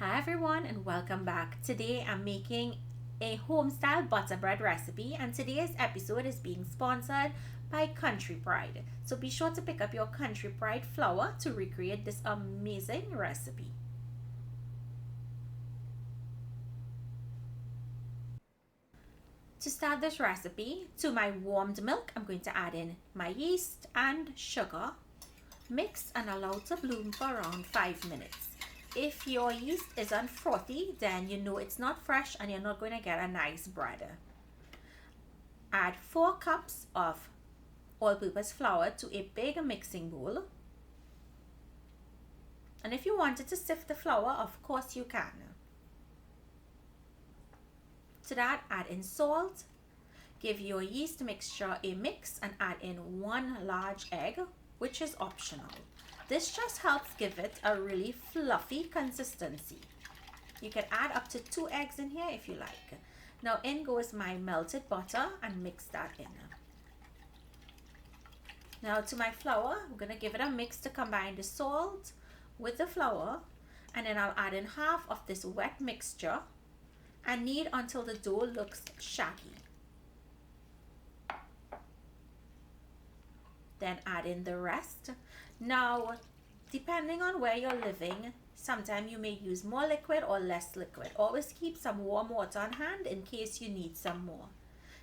Hi everyone and welcome back. Today I'm making a home-style butter bread recipe and today's episode is being sponsored by Country Pride. So be sure to pick up your Country Pride flour to recreate this amazing recipe. To start this recipe, to my warmed milk, I'm going to add in my yeast and sugar. Mix and allow to bloom for around 5 minutes. If your yeast isn't frothy, then you know it's not fresh and you're not going to get a nice bread. Add 4 cups of all-purpose flour to a big mixing bowl. And if you wanted to sift the flour, of course you can. To that, add in salt. Give your yeast mixture a mix and add in 1 large egg, which is optional. This just helps give it a really fluffy consistency. You can add up to 2 eggs in here if you like. Now in goes my melted butter and mix that in. Now to my flour, I'm going to give it a mix to combine the salt with the flour, and then I'll add in half of this wet mixture and knead until the dough looks shaggy. Then add in the rest. Now, depending on where you're living, sometimes you may use more liquid or less liquid. Always keep some warm water on hand in case you need some more.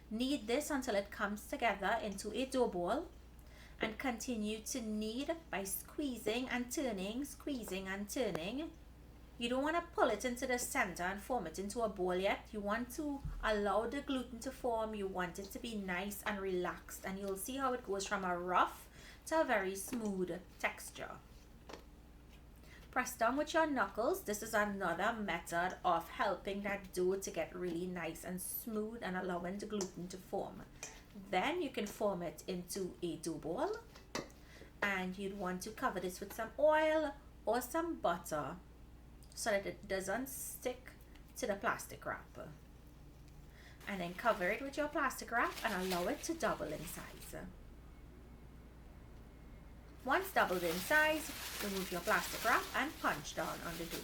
Knead this until it comes together into a dough ball and continue to knead by squeezing and turning, squeezing and turning. You don't want to pull it into the center and form it into a ball yet. You want to allow the gluten to form. You want it to be nice and relaxed, and you'll see how it goes from a rough to a very smooth texture. Press down with your knuckles. This is another method of helping that dough to get really nice and smooth and allowing the gluten to form. Then you can form it into a dough ball, and you'd want to cover this with some oil or some butter so that it doesn't stick to the plastic wrap. And then cover it with your plastic wrap and allow it to double in size. Once doubled in size, remove your plastic wrap and punch down on the dough.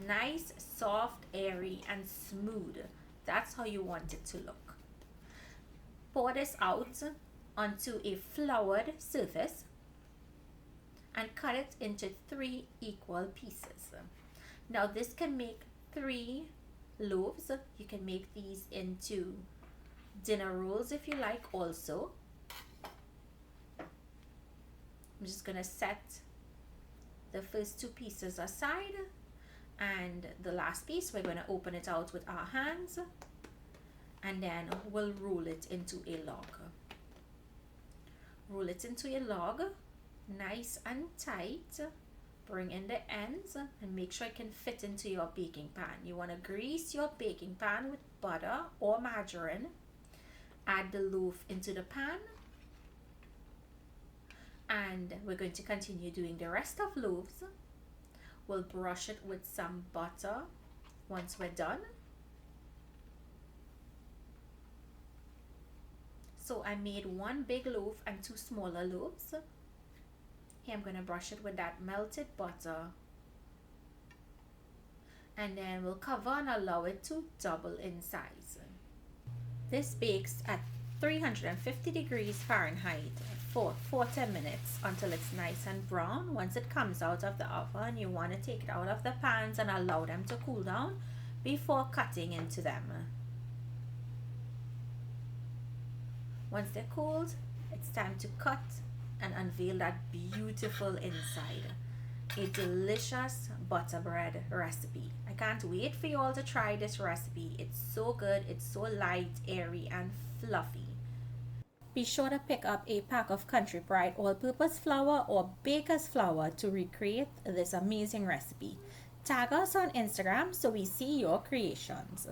Nice, soft, airy, and smooth. That's how you want it to look. Pour this out onto a floured surface and cut it into 3 equal pieces. Now this can make 3 loaves. You can make these into dinner rolls if you like also. I'm just going to set the first 2 pieces aside, and the last piece we're going to open it out with our hands, and then we'll roll it into a log. Roll it into a log, nice and tight. Bring in the ends and make sure it can fit into your baking pan. You want to grease your baking pan with butter or margarine. Add the loaf into the pan, and we're going to continue doing the rest of loaves. We'll brush it with some butter once we're done. So I made 1 big loaf and 2 smaller loaves. Here I'm going to brush it with that melted butter, and then we'll cover and allow it to double in size. This bakes at 350 degrees Fahrenheit for 40 minutes until it's nice and brown. Once it comes out of the oven, you want to take it out of the pans and allow them to cool down before cutting into them. Once they're cooled, it's time to cut and unveil that beautiful inside. A delicious butter bread recipe. I can't wait for you all to try this recipe. It's so good, it's so light, airy, and fluffy. Be sure to pick up a pack of Country Pride all-purpose flour or baker's flour to recreate this amazing recipe. Tag us on Instagram so we see your creations.